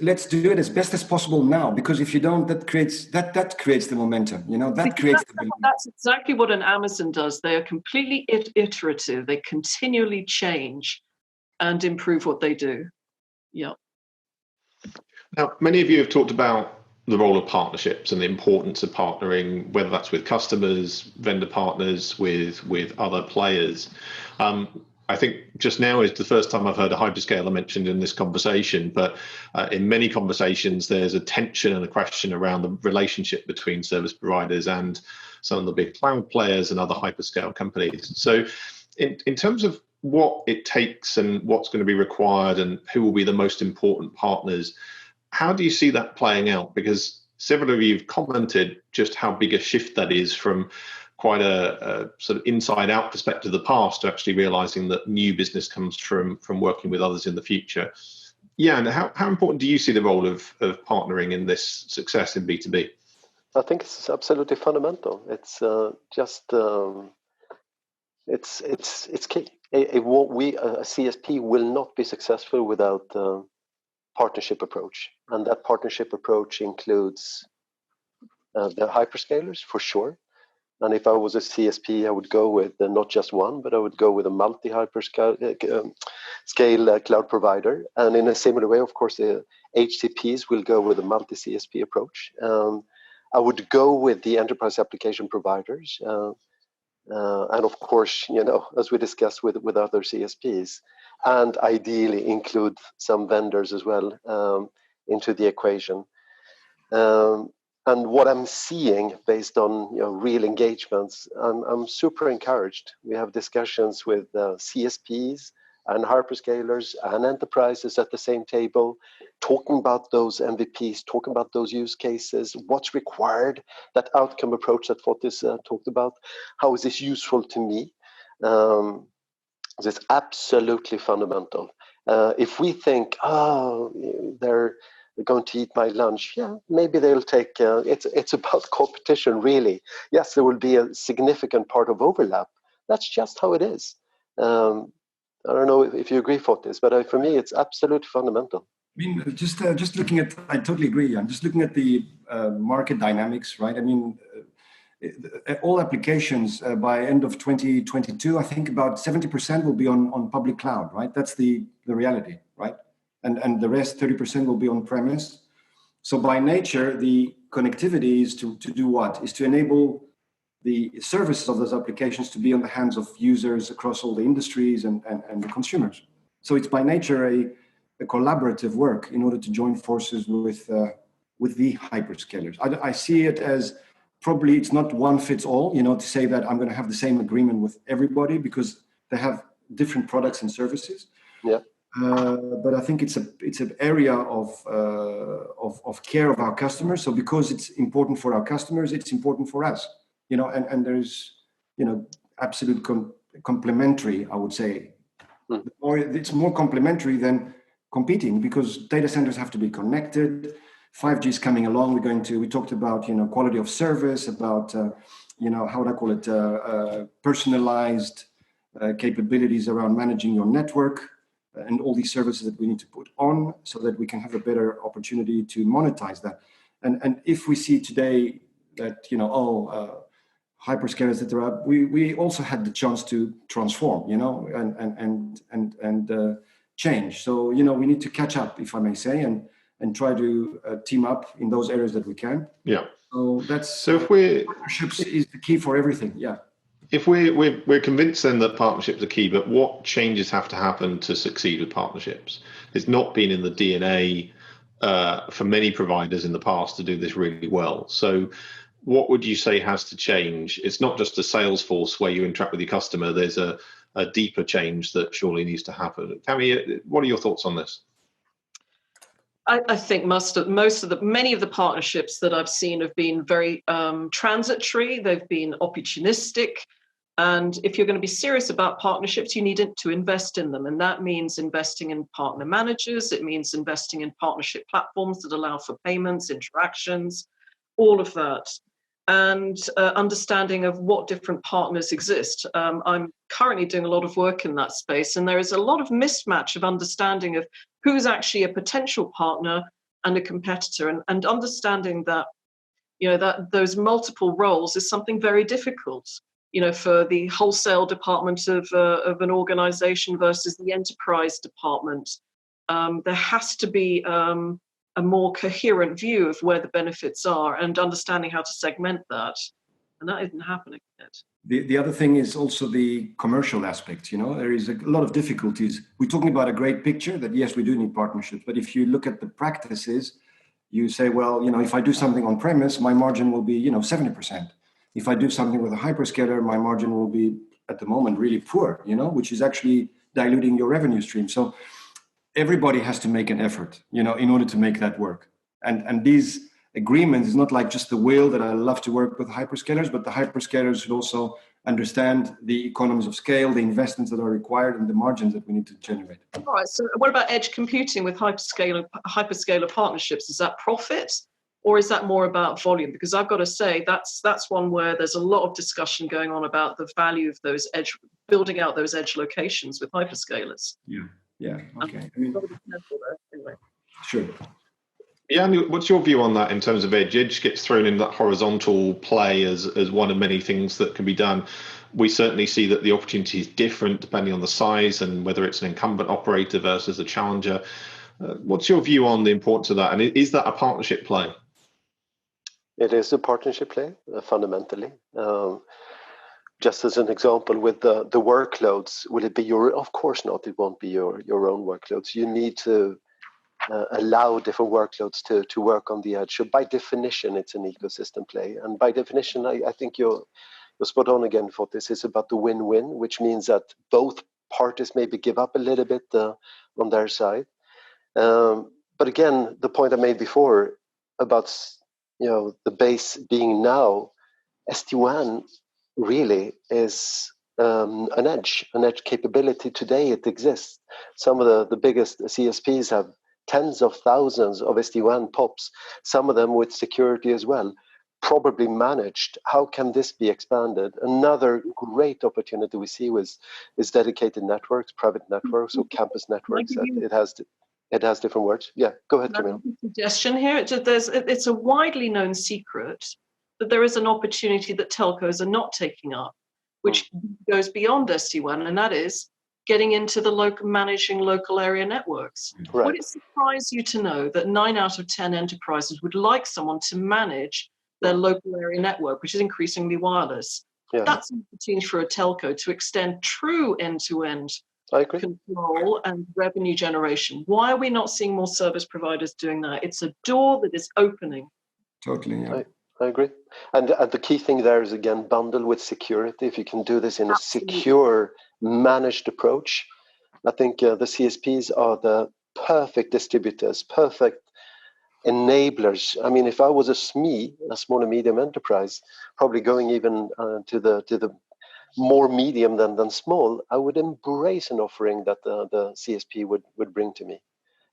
Let's do it as best as possible now, because if you don't, that creates the momentum. That's exactly what an Amazon does. They are completely iterative. They continually change and improve what they do. Yeah. Now, many of you have talked about the role of partnerships and the importance of partnering, whether that's with customers, vendor partners, with other players. I think just now is the first time I've heard a hyperscaler mentioned in this conversation, but in many conversations, there's a tension and a question around the relationship between service providers and some of the big cloud players and other hyperscale companies. So in terms of what it takes and what's going to be required and who will be the most important partners, how do you see that playing out? Because several of you have commented just how big a shift that is from quite a sort of inside out perspective of the past to actually realizing that new business comes from working with others in the future. Yeah, and how important do you see the role of partnering in this success in B2B? I think it's absolutely fundamental. It's it's key. A CSP will not be successful without partnership approach, and that partnership approach includes the hyperscalers for sure. And if I was a CSP, I would go with not just one, but I would go with a multi-hyperscale cloud provider. And in a similar way, of course, the HCPs will go with a multi-CSP approach. I would go with the enterprise application providers, and of course, as we discussed with other CSPs, and ideally include some vendors as well into the equation. And what I'm seeing based on real engagements, I'm super encouraged. We have discussions with CSPs and hyperscalers and enterprises at the same table, talking about those MVPs, talking about those use cases, what's required, that outcome approach that Fotis talked about. How is this useful to me? It's absolutely fundamental. If we think, they're going to eat my lunch, yeah, maybe they'll take, it's about competition, really. Yes, there will be a significant part of overlap. That's just how it is. I don't know if you agree, Fotis, but for me, it's absolutely fundamental. I mean, just looking at, I totally agree. I'm just looking at the market dynamics, right? I mean, all applications by end of 2022, I think about 70% will be on public cloud, right? That's the reality, right? And the rest, 30% will be on premise. So by nature, the connectivity is to do what? Is to enable the services of those applications to be on the hands of users across all the industries and the consumers. So it's by nature a collaborative work in order to join forces with the hyperscalers. I see it as probably it's not one fits all, to say that I'm going to have the same agreement with everybody because they have different products and services. Yeah. But I think it's an area of care of our customers. So because it's important for our customers, it's important for us. And there's absolute complementary, I would say. Or it's more complementary than competing because data centers have to be connected. 5G is coming along. We talked about, quality of service, about, how would I call it, personalized capabilities around managing your network and all these services that we need to put on so that we can have a better opportunity to monetize that. And if we see today that, hyperscalers that are up, we also had the chance to transform, and change. So, we need to catch up, if I may say, and try to team up in those areas that we can. Yeah. So if partnerships is the key for everything. Yeah. If we're convinced then that partnerships are key, but what changes have to happen to succeed with partnerships? It's not been in the DNA for many providers in the past to do this really well. So what would you say has to change? It's not just a sales force where you interact with your customer. There's a deeper change that surely needs to happen. Camille, what are your thoughts on this? I think many of the partnerships that I've seen have been very transitory. They've been opportunistic. And if you're going to be serious about partnerships, you need to invest in them. And that means investing in partner managers. It means investing in partnership platforms that allow for payments, interactions, all of that. And understanding of what different partners exist. I'm currently doing a lot of work in that space, and there is a lot of mismatch of understanding of who's actually a potential partner and a competitor, and understanding that, that those multiple roles is something very difficult, for the wholesale department of an organization versus the enterprise department. There has to be a more coherent view of where the benefits are and understanding how to segment that. And that isn't happening yet. The other thing is also the commercial aspect. There is a lot of difficulties. We're talking about a great picture that, yes, we do need partnerships. But if you look at the practices, you say, well, if I do something on premise, my margin will be, 70%. If I do something with a hyperscaler, my margin will be, at the moment, really poor, which is actually diluting your revenue stream. So everybody has to make an effort, in order to make that work. And these agreements is not like just the will that I love to work with hyperscalers, but the hyperscalers should also understand the economies of scale, the investments that are required, and the margins that we need to generate. All right. So what about edge computing with hyperscaler partnerships? Is that profit, or is that more about volume? Because I've got to say that's one where there's a lot of discussion going on about the value of those building out those edge locations with hyperscalers. Yeah. Okay. Anyway. Sure. Yeah, and what's your view on that in terms of edge? Edge gets thrown in that horizontal play as one of many things that can be done. We certainly see that the opportunity is different depending on the size and whether it's an incumbent operator versus a challenger. What's your view on the importance of that? And is that a partnership play? It is a partnership play, fundamentally. Just as an example, with the workloads, will it be of course not, it won't be your own workloads. You need to allow different workloads to work on the edge. So by definition, it's an ecosystem play. And by definition, I think you're spot on again for this. It's about the win-win, which means that both parties maybe give up a little bit on their side. But again, the point I made before about the base being now, SD-WAN really is an edge capability. Today it exists. Some of the biggest CSPs have tens of thousands of SD-WAN POPs, some of them with security as well, probably managed. How can this be expanded? Another great opportunity we see is dedicated networks, private networks, or campus networks. It has different words. Yeah, go ahead, Camille. Suggestion here. It's a widely known secret that there is an opportunity that telcos are not taking up, which goes beyond SD-WAN, and that is getting into the managing local area networks. Right. Would it surprise you to know that 9 out of 10 enterprises would like someone to manage their local area network, which is increasingly wireless? Yeah. That's an opportunity for a telco to extend true end-to-end control and revenue generation. Why are we not seeing more service providers doing that? It's a door that is opening. Totally, yeah. I agree. And the key thing there is, again, bundle with security. If you can do this in a secure, managed approach, I think the CSPs are the perfect distributors, perfect enablers. I mean, if I was a SME, a small and medium enterprise, probably going even to the more medium than small, I would embrace an offering that the CSP would bring to me.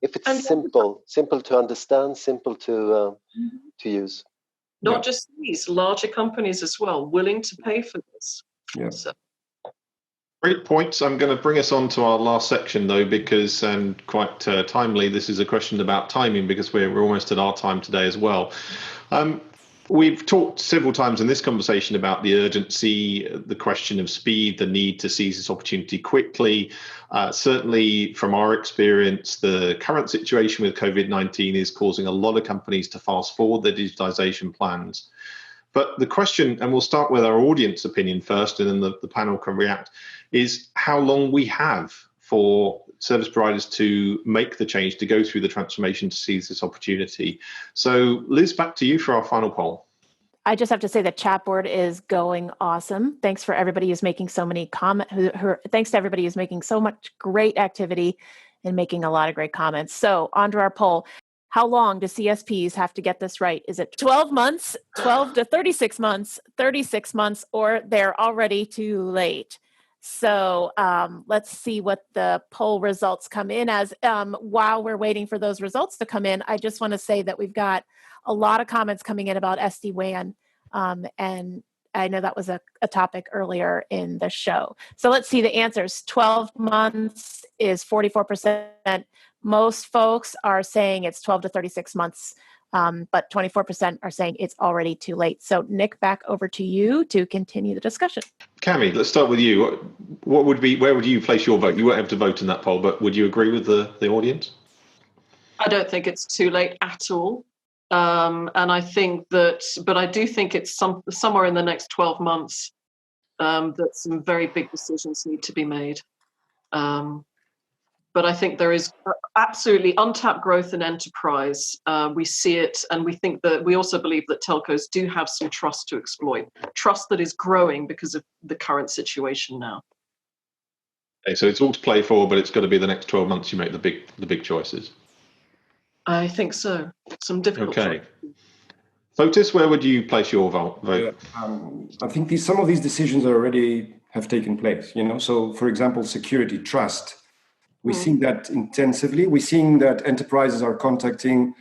If it's simple to understand, simple to use. Not just these, larger companies as well, willing to pay for this. Yeah. So. Great points. I'm going to bring us on to our last section, though, because, and quite timely, this is a question about timing, because we're almost at our time today as well. We've talked several times in this conversation about the urgency, the question of speed, the need to seize this opportunity quickly. Certainly, from our experience, the current situation with COVID-19 is causing a lot of companies to fast forward their digitization plans. But the question, and we'll start with our audience opinion first, and then the panel can react, is how long we have for service providers to make the change, to go through the transformation to seize this opportunity. So Liz, back to you for our final poll. I just have to say the chat board is going awesome. Thanks for everybody who's making so many comments. Thanks to everybody who's making so much great activity and making a lot of great comments. So on to our poll. How long do CSPs have to get this right? Is it 12 months, 12 to 36 months, 36 months, or they're already too late? So let's see what the poll results come in as. While we're waiting for those results to come in, I just want to say that we've got a lot of comments coming in about SD-WAN, and I know that was a topic earlier in the show. So let's see the answers. 12 months is 44%. Most folks are saying it's 12 to 36 months, but 24% are saying it's already too late. So Nik, back over to you to continue the discussion. Camille, let's start with you. Where would you place your vote? You won't have to vote in that poll, but would you agree with the audience? I don't think it's too late at all. And I think that, but I do think it's somewhere in the next 12 months that some very big decisions need to be made. But I think there is absolutely untapped growth in enterprise. We see it, and we think that we also believe that telcos do have some trust to exploit, trust that is growing because of the current situation now. Okay, so it's all to play for, but it's got to be the next 12 months you make the big choices. I think so. Some difficult choices. Fotis, where would you place your vote? I think some of these decisions already have taken place. So for example, security, trust. We're seeing that intensively. We're seeing that enterprises are contacting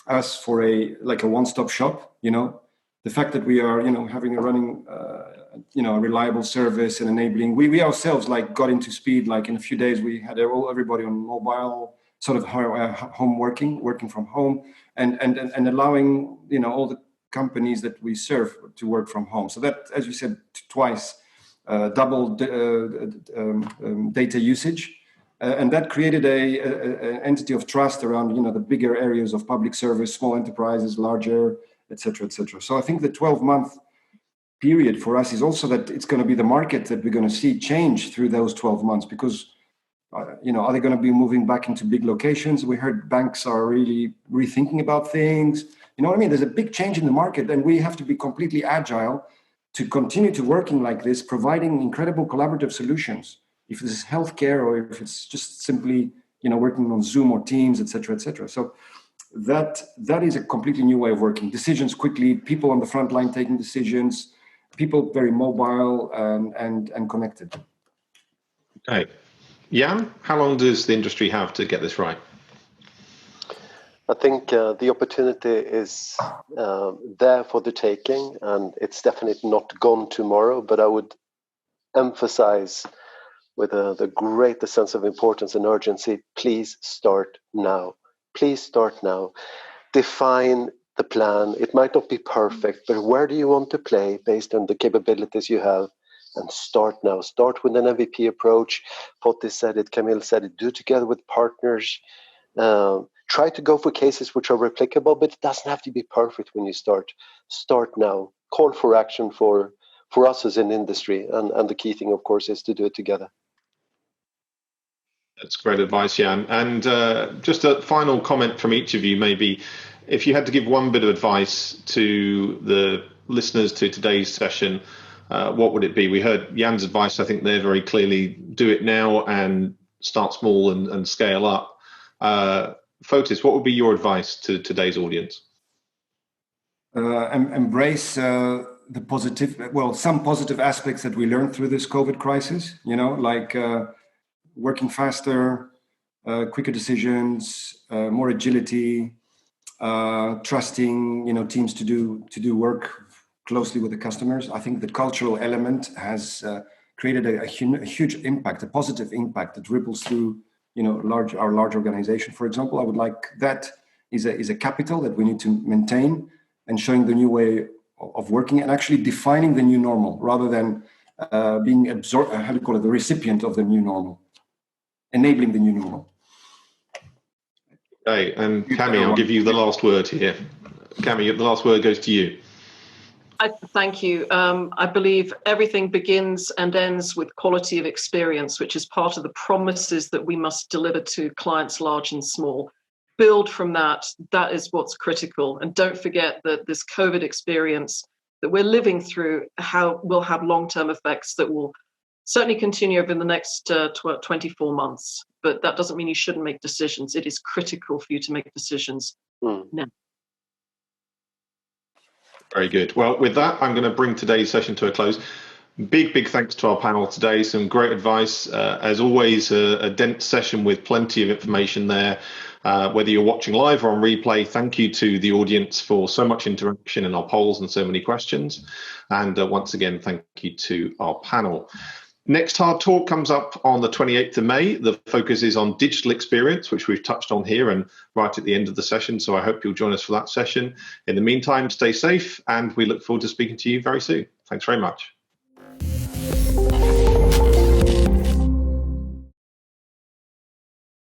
us for a one-stop shop. The fact that we are, having a running, a reliable service and enabling. We ourselves got into speed. In a few days, we had everybody on mobile, sort of home working from home, and allowing all the companies that we serve to work from home. So that, as you said, twice, double data usage. And that created an entity of trust around, the bigger areas of public service, small enterprises, larger, et cetera, et cetera. So I think the 12-month period for us is also that it's going to be the market that we're going to see change through those 12 months because, are they going to be moving back into big locations? We heard banks are really rethinking about things. You know what I mean? There's a big change in the market, and we have to be completely agile to continue to working like this, providing incredible collaborative solutions. If this is healthcare or if it's just simply, working on Zoom or Teams, et cetera, et cetera. So that is a completely new way of working. Decisions quickly, people on the front line taking decisions, people very mobile and connected. Okay. Jan, how long does the industry have to get this right? I think the opportunity is there for the taking, and it's definitely not gone tomorrow, but I would emphasize with the greatest sense of importance and urgency, please start now. Please start now. Define the plan. It might not be perfect, but where do you want to play based on the capabilities you have? And start now. Start with an MVP approach. Fotis said it, Camille said it, do together with partners. Try to go for cases which are replicable, but it doesn't have to be perfect when you start. Start now. Call for action for us as an industry. And the key thing, of course, is to do it together. That's great advice, Jan. And just a final comment from each of you, maybe, if you had to give one bit of advice to the listeners to today's session, what would it be? We heard Jan's advice, I think there very clearly, do it now and start small and scale up. Fotis, what would be your advice to today's audience? Embrace the positive, some positive aspects that we learned through this COVID crisis, like working faster, quicker decisions, more agility, trusting, teams to do work closely with the customers. I think the cultural element has created a huge impact, a positive impact that ripples through, our large organization. For example, I would like that is a capital that we need to maintain, and showing the new way of working and actually defining the new normal rather than being absorbed, the recipient of the new normal, enabling the new normal. Okay, and Camille, I'll give you the last word here. Camille, the last word goes to you. Thank you. I believe everything begins and ends with quality of experience, which is part of the promises that we must deliver to clients large and small. Build from that. That is what's critical. And don't forget that this COVID experience that we're living through will have long-term effects that will certainly continue over the next 24 months. But that doesn't mean you shouldn't make decisions. It is critical for you to make decisions now. Very good. Well, with that, I'm going to bring today's session to a close. Big thanks to our panel today. Some great advice. As always, a dense session with plenty of information there. Whether you're watching live or on replay, thank you to the audience for so much interaction in our polls and so many questions. And once again, thank you to our panel. Next Hard Talk comes up on the 28th of May. The focus is on digital experience, which we've touched on here and right at the end of the session. So I hope you'll join us for that session. In the meantime, stay safe, and we look forward to speaking to you very soon. Thanks very much.